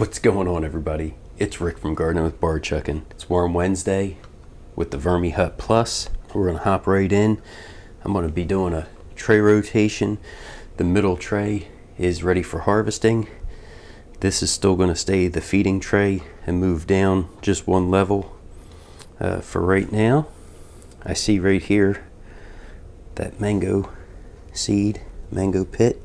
What's going on, everybody? It's Rick from Gardening with Barchuckin. It's Warm Wednesday with the Vermihut Plus. We're going to hop right in. I'm going to be doing a tray rotation. The middle tray is ready for harvesting. This is still going to stay the feeding tray and move down just one level for right now. I see right here that mango seed, mango pit.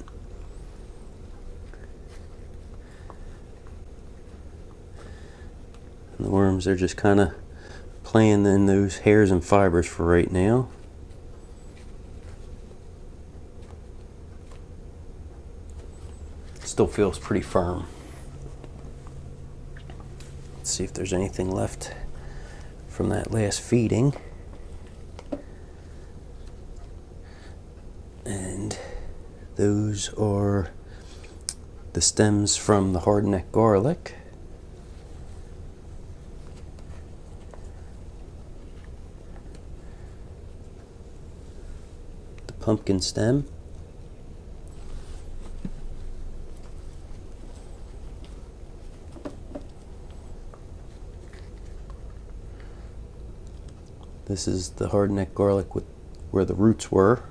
And the worms are just kind of playing in those hairs and fibers for right now. Still feels pretty firm. Let's see if there's anything left from that last feeding. And those are the stems from the hardneck garlic. The pumpkin stem. This is the hardneck garlic with where the roots were.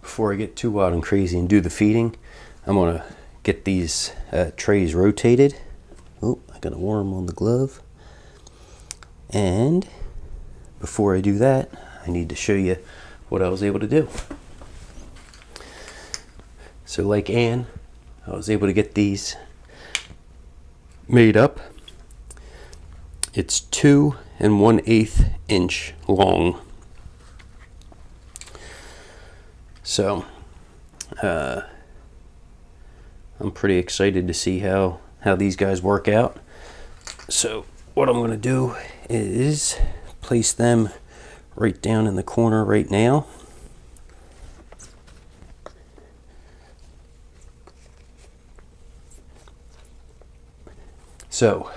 Before I get too wild and crazy and do the feeding, I'm going to get these trays rotated. Oh, I got a worm on the glove. And before I do that, I need to show you what I was able to do. So like Ann, I was able to get these made up. It's 2 1/8 inch long. So I'm pretty excited to see how these guys work out. So what I'm going to do is place them right down in the corner right now. So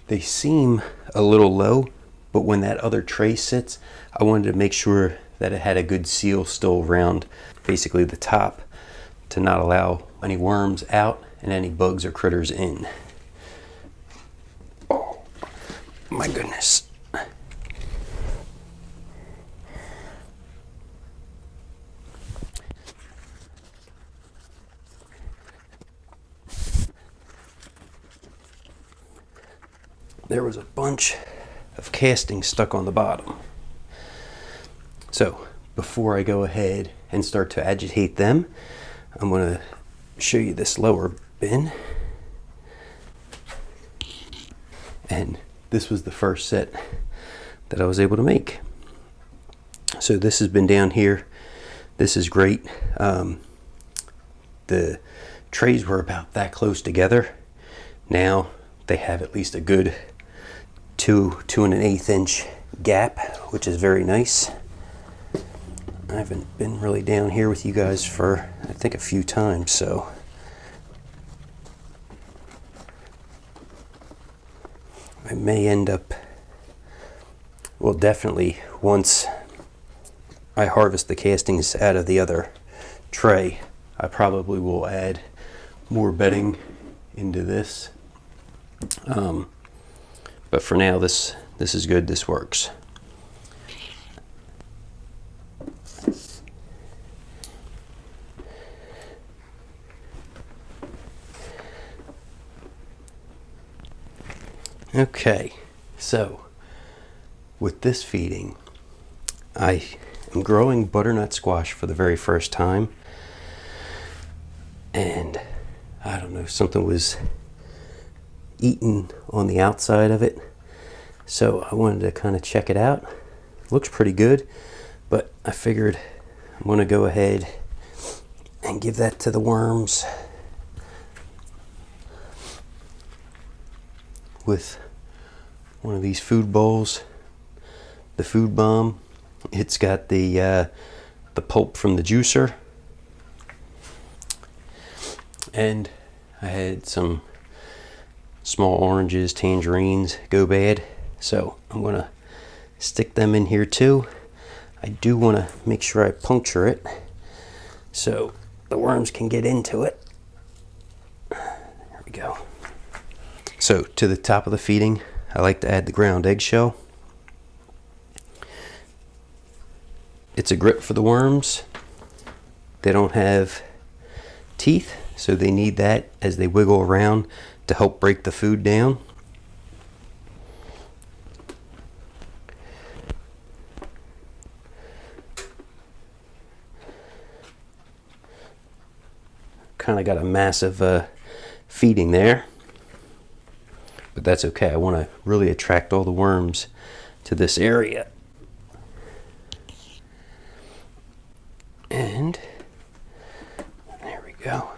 they seem a little low, but when that other tray sits, I wanted to make sure that it had a good seal still around basically the top to not allow any worms out and any bugs or critters in. Oh my goodness. There was a bunch of castings stuck on the bottom. So before I go ahead and start to agitate them, I'm going to show you this lower bin. And this was the first set that I was able to make. So this has been down here. This is great. The trays were about that close together. Now they have at least a good 2 1/8 inch gap, which is very nice. I haven't been really down here with you guys for, I think, a few times, so I may end up, well, definitely once I harvest the castings out of the other tray, I probably will add more bedding into this. But for now, this is good. This works. Okay, so with this feeding, I am growing butternut squash for the very first time, and I don't know, something was eaten on the outside of it, so I wanted to kind of check it out. Looks pretty good, but I figured I'm going to go ahead and give that to the worms with one of these food bowls, the food bomb. It's got the pulp from the juicer, and I had some small oranges, tangerines go bad, so I'm gonna stick them in here too. I do want to make sure I puncture it so the worms can get into it. There we go. So to the top of the feeding, I like to add the ground eggshell. It's a grip for the worms. They don't have teeth, so they need that as they wiggle around to help break the food down. Kind of got a massive feeding there, but that's okay. I want to really attract all the worms to this area. And there we go.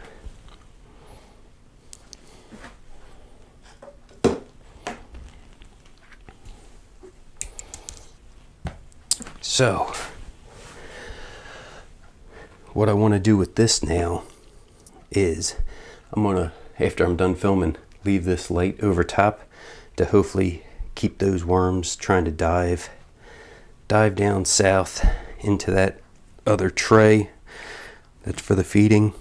So what I want to do with this now is I'm gonna, after I'm done filming, leave this light over top to hopefully keep those worms trying to dive down south into that other tray that's for the feeding.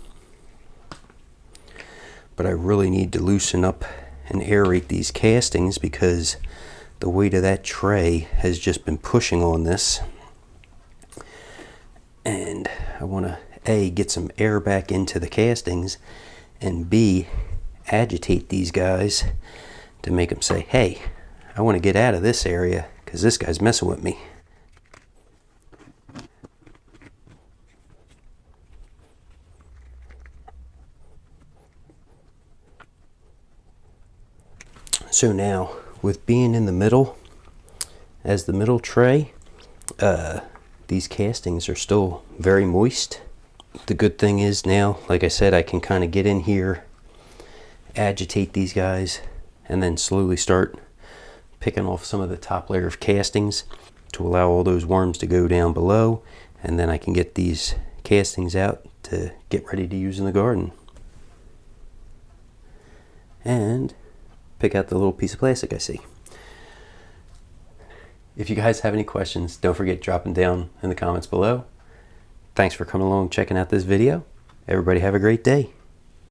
But I really need to loosen up and aerate these castings because the weight of that tray has just been pushing on this, and I want to A, get some air back into the castings, and B, agitate these guys to make them say, hey, I want to get out of this area because this guy's messing with me. So now, with being in the middle, as the middle tray, these castings are still very moist. The good thing is now, like I said, I can kind of get in here, agitate these guys, and then slowly start picking off some of the top layer of castings to allow all those worms to go down below, and then I can get these castings out to get ready to use in the garden. And pick out the little piece of plastic I see. If you guys have any questions, don't forget to drop them down in the comments below. Thanks for coming along, checking out this video. Everybody have a great day.